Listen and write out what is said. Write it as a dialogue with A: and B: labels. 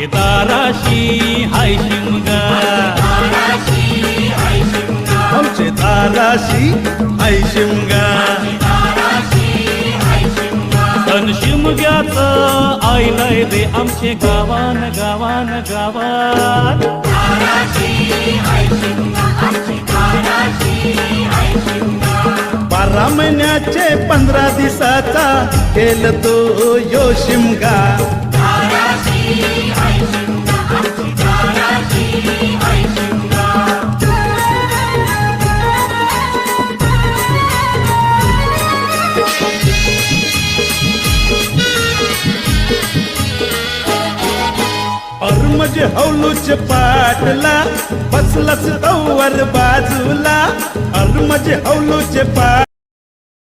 A: आमचे दाराशी हाय शिमगा,
B: आमचे दाराशी हाय शिमगा.
A: तन शिमग्याचं आईलय रे आमचे गावान गावान गावात.
B: बारा महिन्याचे 15 दिवसाचा केलं तो यो शिमगा. म्हणजे हौलूच पाटला बसलाच तवर बाजूला. म्हणजे हौलूच पाट